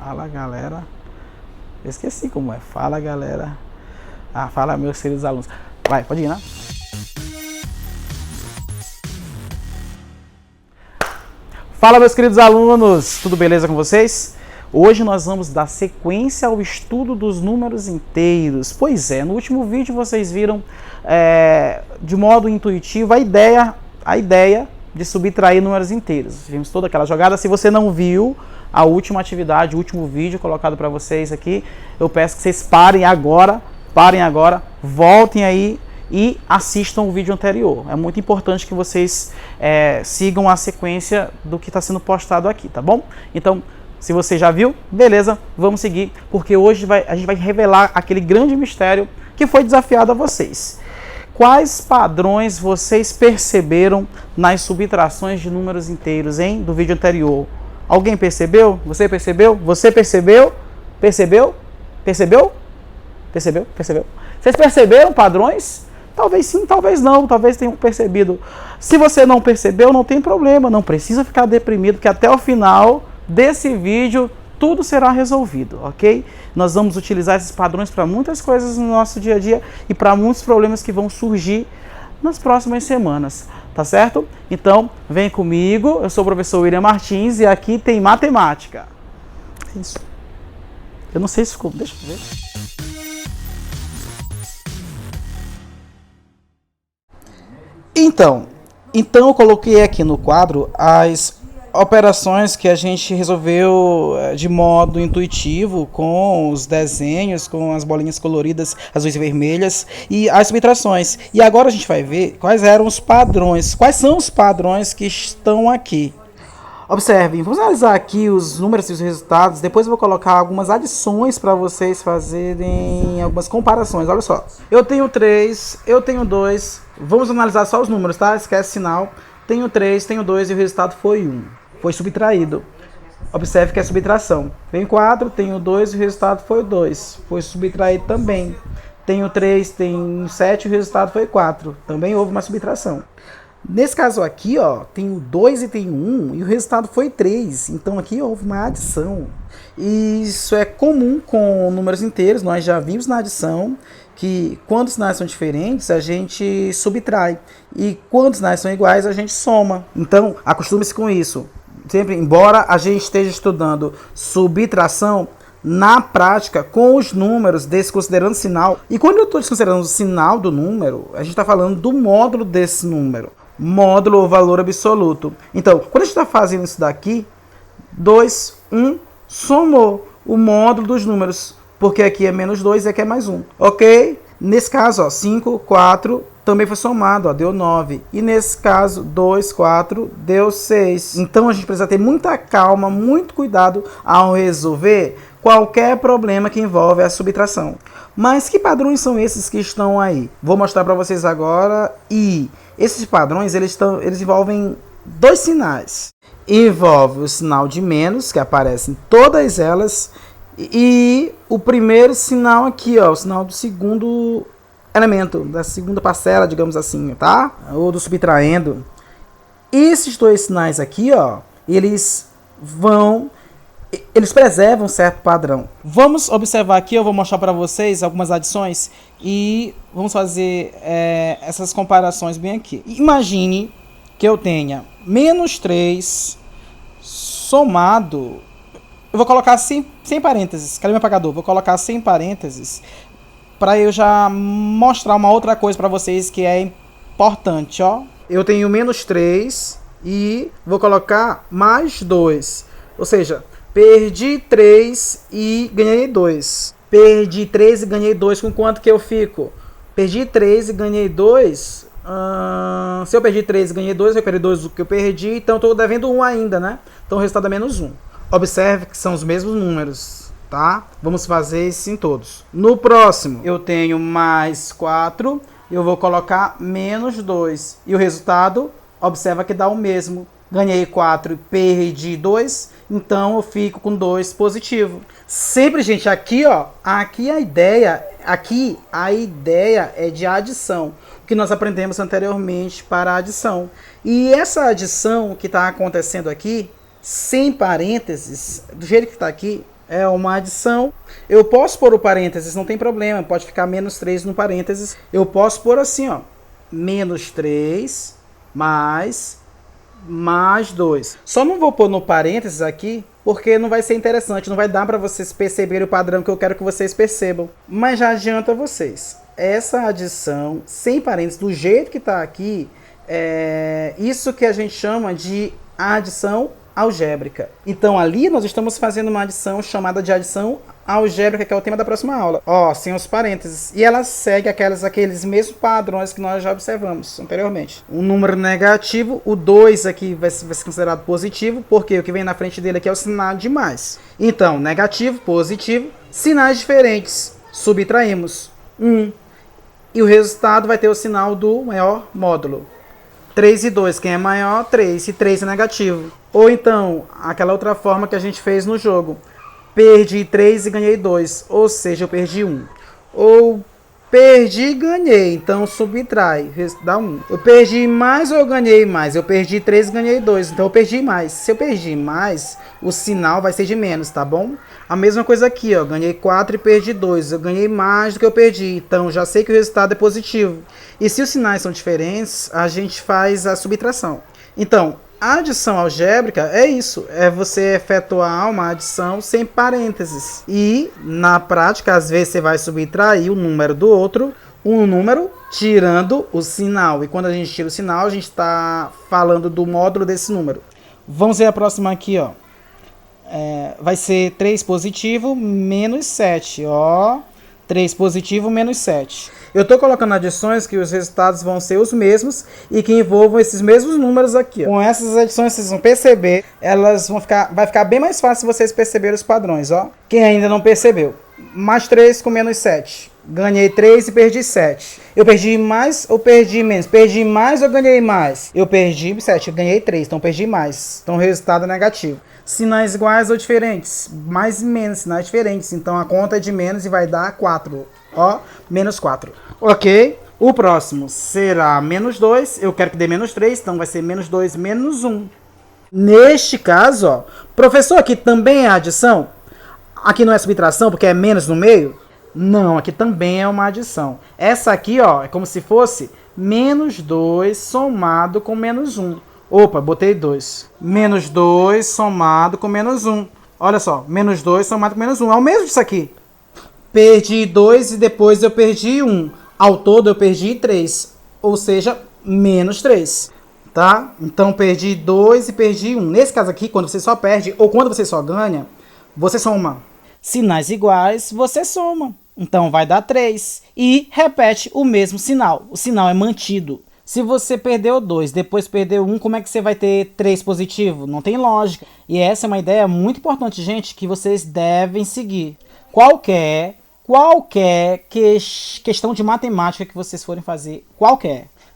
Fala, galera. Eu esqueci como é. Fala, galera. Ah, fala, meus queridos alunos. Vai, pode ir, né? Fala, meus queridos alunos. Tudo beleza com vocês? Hoje nós vamos dar sequência ao estudo dos números inteiros. Pois é, no último vídeo vocês viram de modo intuitivo a ideia de subtrair números inteiros. Vimos toda aquela jogada. Se você não viu a última atividade, o último vídeo colocado para vocês aqui, eu peço que vocês parem agora, voltem aí e assistam o vídeo anterior. É muito importante que vocês sigam a sequência do que está sendo postado aqui, tá bom? Então, se você já viu, beleza, vamos seguir, porque hoje a gente vai revelar aquele grande mistério que foi desafiado a vocês. Quais padrões vocês perceberam nas subtrações de números inteiros, hein? Do vídeo anterior. Alguém percebeu? Você percebeu? Você percebeu? Percebeu? Percebeu? Percebeu? Percebeu? Vocês perceberam padrões? Talvez sim, talvez não, talvez tenham percebido. Se você não percebeu, não tem problema, não precisa ficar deprimido, que até o final desse vídeo tudo será resolvido, ok? Nós vamos utilizar esses padrões para muitas coisas no nosso dia a dia e para muitos problemas que vão surgir nas próximas semanas, tá certo? Então, vem comigo, eu sou o professor William Martins e aqui tem matemática. Isso. Eu não sei se ficou, deixa eu ver. Então eu coloquei aqui no quadro as operações que a gente resolveu de modo intuitivo, com os desenhos, com as bolinhas coloridas, azuis e vermelhas, e as subtrações. E agora a gente vai ver quais eram os padrões, quais são os padrões que estão aqui. Observem, vamos analisar aqui os números e os resultados, depois eu vou colocar algumas adições para vocês fazerem algumas comparações. Olha só, eu tenho 3, eu tenho 2, vamos analisar só os números, tá? Esquece sinal. Tenho 3, tenho 2 e o resultado foi 1. Foi subtraído. Observe que é subtração. Tenho 4, tenho 2 e o resultado foi 2. Foi subtraído também. Tenho 3, tenho 7 e o resultado foi 4. Também houve uma subtração. Nesse caso aqui, ó, tenho 2 e tenho 1 e o resultado foi 3. Então aqui houve uma adição. E isso é comum com números inteiros. Nós já vimos na adição que quando os sinais são diferentes, a gente subtrai. E quando os sinais são iguais, a gente soma. Então, acostume-se com isso. Sempre, embora a gente esteja estudando subtração, na prática, com os números, desconsiderando sinal. E quando eu estou desconsiderando o sinal do número, a gente está falando do módulo desse número. Módulo ou valor absoluto. Então, quando a gente está fazendo isso daqui, 2, 1, somou o módulo dos números. Porque aqui é menos 2 e aqui é mais 1. Ok? Nesse caso, ó, 5, 4 também foi somado, ó, deu 9. E nesse caso, 2, 4 deu 6. Então a gente precisa ter muita calma, muito cuidado ao resolver qualquer problema que envolve a subtração. Mas que padrões são esses que estão aí? Vou mostrar para vocês agora. E esses padrões eles envolvem dois sinais. Envolve o sinal de menos, que aparece em todas elas, e o primeiro sinal aqui, ó, o sinal do segundo elemento, da segunda parcela, digamos assim, tá? Ou do subtraindo. Esses dois sinais aqui, ó, eles preservam um certo padrão. Vamos observar aqui, eu vou mostrar para vocês algumas adições e vamos fazer essas comparações bem aqui. Imagine que eu tenha menos 3 somado. Eu vou colocar sem parênteses. Cadê meu apagador? Vou colocar sem parênteses para eu já mostrar uma outra coisa para vocês que é importante, ó. Eu tenho menos 3 e vou colocar mais 2. Ou seja, perdi 3 e ganhei 2. Perdi 3 e ganhei 2. Com quanto que eu fico? Perdi 3 e ganhei 2. Se eu perdi 3 e ganhei 2, eu recuperei 2 do que eu perdi. Então estou devendo 1 ainda, né? Então o resultado é menos 1. Observe que são os mesmos números, tá? Vamos fazer isso em todos. No próximo, eu tenho mais 4. Eu vou colocar menos 2. E o resultado, observa que dá o mesmo. Ganhei 4 e perdi 2. Então eu fico com 2 positivo. Sempre, gente, aqui, ó. Aqui a ideia é de adição. O que nós aprendemos anteriormente para a adição. E essa adição que está acontecendo aqui, sem parênteses, do jeito que está aqui, é uma adição. Eu posso pôr o parênteses, não tem problema, pode ficar menos 3 no parênteses. Eu posso pôr assim, ó, menos 3 mais 2. Só não vou pôr no parênteses aqui, porque não vai ser interessante, não vai dar para vocês perceberem o padrão que eu quero que vocês percebam. Mas já adianta a vocês, essa adição sem parênteses, do jeito que está aqui, é isso que a gente chama de adição algébrica. Então ali nós estamos fazendo uma adição chamada de adição algébrica, que é o tema da próxima aula. Ó, sem os parênteses. E ela segue aqueles mesmos padrões que nós já observamos anteriormente. Um número negativo, o 2 aqui vai ser considerado positivo, porque o que vem na frente dele aqui é o sinal de mais. Então, negativo, positivo, sinais diferentes. Subtraímos 1. E o resultado vai ter o sinal do maior módulo. 3 e 2, quem é maior? 3. E 3 é negativo. Ou então, aquela outra forma que a gente fez no jogo. Perdi 3 e ganhei 2. Ou seja, eu perdi 1. Ou perdi e ganhei. Então, subtrai. Dá 1. Eu perdi mais ou eu ganhei mais? Eu perdi 3 e ganhei 2. Então, eu perdi mais. Se eu perdi mais, o sinal vai ser de menos, tá bom? A mesma coisa aqui, ó. Ganhei 4 e perdi 2. Eu ganhei mais do que eu perdi. Então, já sei que o resultado é positivo. E se os sinais são diferentes, a gente faz a subtração. Então, a adição algébrica é isso, é você efetuar uma adição sem parênteses. E, na prática, às vezes você vai subtrair o número do outro, um número, tirando o sinal. E quando a gente tira o sinal, a gente está falando do módulo desse número. Vamos ver a próxima aqui, ó. Vai ser 3 positivo menos 7, ó. 3 positivo menos 7. Eu estou colocando adições que os resultados vão ser os mesmos e que envolvam esses mesmos números aqui. Ó. Com essas adições vocês vão perceber, vai ficar bem mais fácil vocês perceberem os padrões. Ó. Quem ainda não percebeu, mais 3 com menos 7. Ganhei 3 e perdi 7. Eu perdi mais ou perdi menos? Perdi mais ou ganhei mais? Eu perdi 7, eu ganhei 3, então perdi mais. Então o resultado é negativo. Sinais iguais ou diferentes? Mais e menos, sinais diferentes. Então a conta é de menos e vai dar 4. Ó, menos 4. Ok? O próximo será menos 2. Eu quero que dê menos 3, então vai ser menos 2 menos 1. Neste caso, ó, professor, aqui também é adição? Aqui não é subtração porque é menos no meio? Não, aqui também é uma adição. Essa aqui, ó, é como se fosse menos 2 somado com menos 1. Opa, botei 2. Menos 2 somado com menos 1. Olha só, menos 2 somado com menos 1. É o mesmo disso aqui. Perdi 2 e depois eu perdi 1. Ao todo eu perdi 3. Ou seja, menos 3. Tá? Então perdi 2 e perdi 1. Nesse caso aqui, quando você só perde ou quando você só ganha, você soma. Sinais iguais, você soma. Então vai dar 3. E repete o mesmo sinal. O sinal é mantido. Se você perdeu 2, depois perdeu 1, como é que você vai ter 3 positivo? Não tem lógica. E essa é uma ideia muito importante, gente, que vocês devem seguir. Qualquer questão de matemática que vocês forem fazer,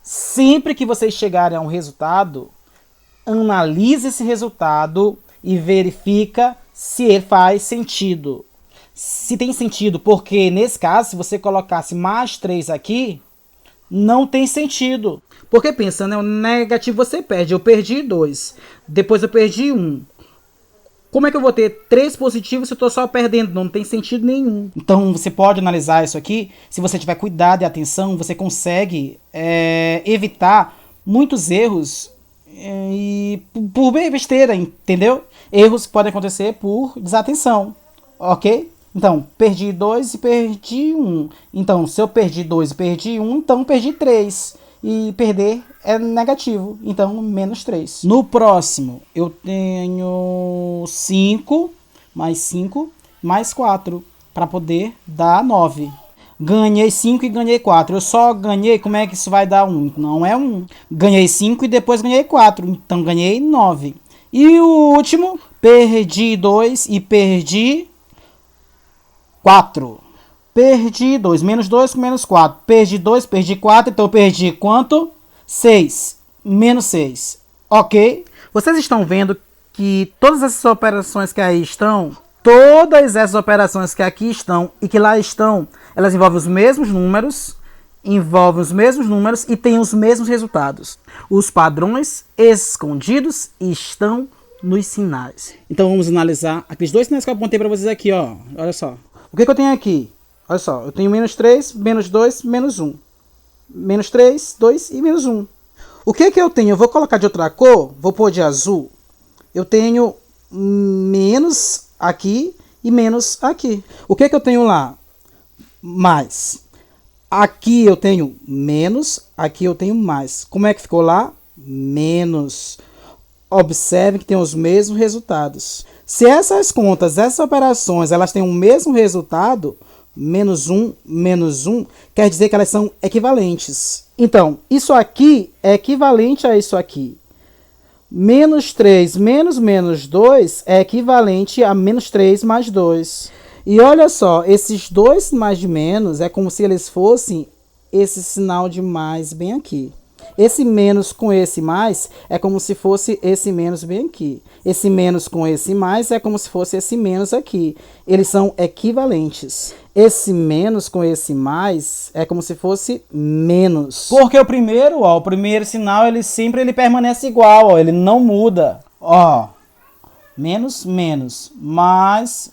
sempre que vocês chegarem a um resultado, analise esse resultado e verifica se ele faz sentido. Se tem sentido, porque nesse caso, se você colocasse mais 3 aqui, não tem sentido. Porque pensa, né? O negativo você perde. Eu perdi 2. Depois eu perdi 1. Como é que eu vou ter 3 positivos se eu estou só perdendo? Não tem sentido nenhum. Então você pode analisar isso aqui. Se você tiver cuidado e atenção, você consegue evitar muitos erros e por besteira, entendeu? Erros que podem acontecer por desatenção. Ok? Então, perdi 2 e perdi 1. Então, se eu perdi 2 e perdi 1, então perdi 3. E perder é negativo. Então, menos 3. No próximo, eu tenho 5 mais 4. Para poder dar 9. Ganhei 5 e ganhei 4. Eu só ganhei, como é que isso vai dar 1? Não é 1. Ganhei 5 e depois ganhei 4. Então, ganhei 9. E o último, perdi 2 e perdi 4. Perdi 2. Menos 2 com menos 4. Perdi 2, perdi 4. Então eu perdi quanto? 6. Menos 6. Ok? Vocês estão vendo que todas essas operações que aí estão, todas essas operações que aqui estão e que lá estão, elas envolvem os mesmos números e têm os mesmos resultados. Os padrões escondidos estão nos sinais. Então vamos analisar aqueles dois sinais que eu apontei para vocês aqui, ó. Olha só. O que eu tenho aqui? Olha só, eu tenho menos 3, menos 2, menos 1. Menos 3, 2 e menos 1. O que eu tenho? Eu vou colocar de outra cor, vou pôr de azul. Eu tenho menos aqui e menos aqui. O que eu tenho lá? Mais. Aqui eu tenho menos, aqui eu tenho mais. Como é que ficou lá? Menos. Observe que tem os mesmos resultados. Se essas contas, essas operações, elas têm o mesmo resultado, menos 1, quer dizer que elas são equivalentes. Então, isso aqui é equivalente a isso aqui. Menos 3 menos 2 é equivalente a menos 3 mais 2. E olha só, esses dois mais de menos é como se eles fossem esse sinal de mais bem aqui. Esse menos com esse mais é como se fosse esse menos bem aqui. Esse menos com esse mais é como se fosse esse menos aqui. Eles são equivalentes. Esse menos com esse mais é como se fosse menos. Porque o primeiro sinal, ele sempre permanece igual, ó, ele não muda. Ó, menos, menos, mais,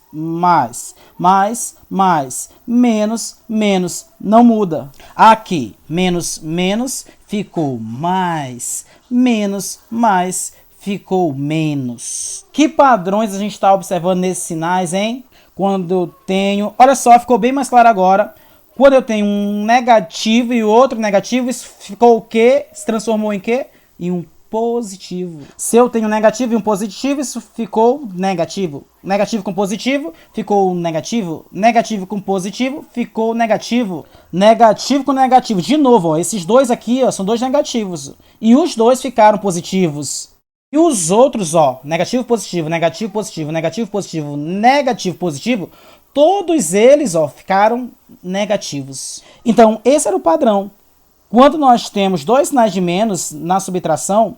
menos, menos, não muda. Aqui, menos, menos, ficou mais, menos, mais, ficou menos. Que padrões a gente está observando nesses sinais, hein? Quando eu tenho... Olha só, ficou bem mais claro agora. Quando eu tenho um negativo e outro negativo, isso ficou o quê? Se transformou em quê? Em um positivo. Se eu tenho negativo e um positivo, isso ficou negativo. Negativo com positivo, ficou negativo. Negativo com positivo, ficou negativo. Negativo com negativo. De novo, ó, esses dois aqui, ó, são dois negativos. E os dois ficaram positivos. E os outros, ó, negativo, positivo, negativo, positivo, negativo, positivo, negativo, positivo, todos eles, ó, ficaram negativos. Então, esse era o padrão. Quando nós temos dois sinais de menos na subtração,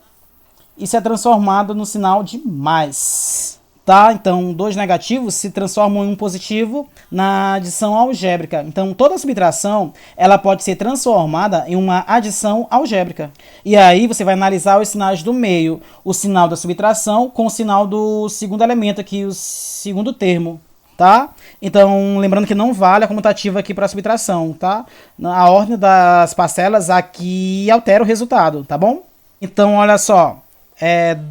isso é transformado no sinal de mais. Tá? Então, dois negativos se transformam em um positivo na adição algébrica. Então, toda subtração ela pode ser transformada em uma adição algébrica. E aí você vai analisar os sinais do meio. O sinal da subtração com o sinal do segundo elemento aqui, o segundo termo. Tá? Então, lembrando que não vale a comutativa aqui para a subtração, tá? A ordem das parcelas aqui altera o resultado, tá bom? Então, olha só,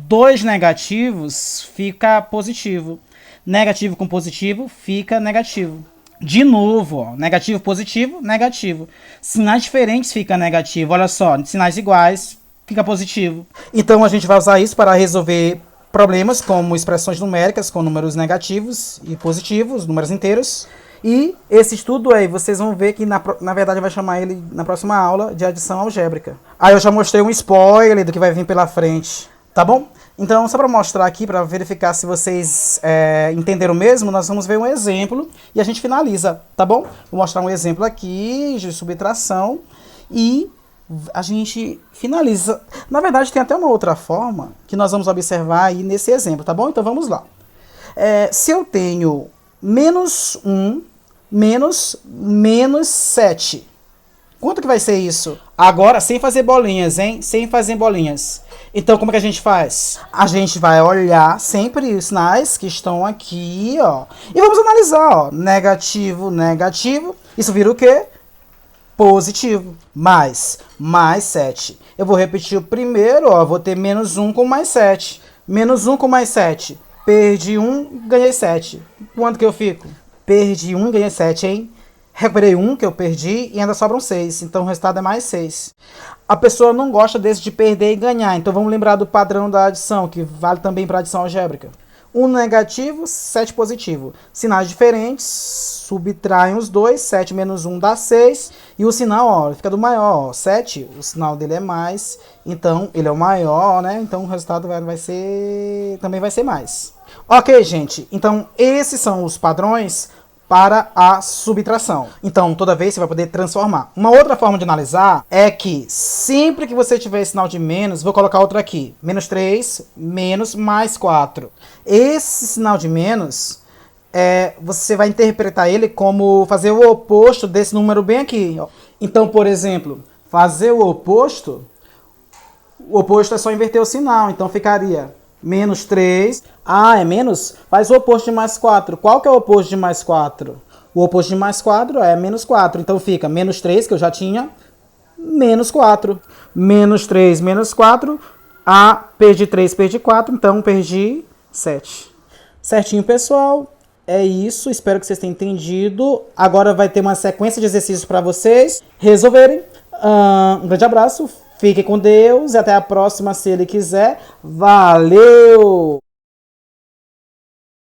2 negativos fica positivo, negativo com positivo fica negativo. De novo, ó, negativo, positivo, negativo. Sinais diferentes fica negativo, olha só, sinais iguais fica positivo. Então, a gente vai usar isso para resolver problemas como expressões numéricas com números negativos e positivos, números inteiros. E esse estudo aí, vocês vão ver que na verdade vai chamar ele na próxima aula de adição algébrica. Aí eu já mostrei um spoiler do que vai vir pela frente, tá bom? Então, só para mostrar aqui, para verificar se vocês entenderam mesmo, nós vamos ver um exemplo e a gente finaliza, tá bom? Vou mostrar um exemplo aqui de subtração e a gente finaliza. Na verdade, tem até uma outra forma que nós vamos observar aí nesse exemplo, tá bom? Então, vamos lá. Se eu tenho menos 1 menos 7, quanto que vai ser isso? Agora, sem fazer bolinhas, hein? Sem fazer bolinhas. Então, como é que a gente faz? A gente vai olhar sempre os sinais que estão aqui, ó. E vamos analisar, ó. Negativo, negativo. Isso vira o quê? Positivo. Mais 7. Eu vou repetir o primeiro, ó. Vou ter menos 1 com mais 7. Menos 1 com mais 7. Perdi 1, ganhei 7. Quanto que eu fico? Perdi 1 e ganhei 7, hein? Recuperei 1 que eu perdi e ainda sobram 6. Então o resultado é mais 6. A pessoa não gosta desse de perder e ganhar. Então vamos lembrar do padrão da adição, que vale também para adição algébrica. 1 negativo, 7 positivo. Sinais diferentes, subtraem os dois. 7 menos 1 dá 6. E o sinal, ó, fica do maior. Ó, 7, o sinal dele é mais. Então, ele é o maior, né? Então, o resultado também vai ser mais. Ok, gente. Então, esses são os padrões para a subtração. Então, toda vez você vai poder transformar. Uma outra forma de analisar é que sempre que você tiver sinal de menos, vou colocar outra aqui. Menos 3, menos, mais 4. Esse sinal de menos, você vai interpretar ele como fazer o oposto desse número bem aqui. Ó. Então, por exemplo, fazer o oposto é só inverter o sinal. Então, ficaria Menos 3. Ah, é menos? Faz o oposto de mais 4. Qual que é o oposto de mais 4? O oposto de mais 4 é menos 4. Então fica menos 3, que eu já tinha, menos 4. Menos 3, menos 4. Ah, perdi 3, perdi 4. Então perdi 7. Certinho, pessoal. É isso. Espero que vocês tenham entendido. Agora vai ter uma sequência de exercícios para vocês resolverem. Um grande abraço. Fique com Deus e até a próxima, se Ele quiser. Valeu!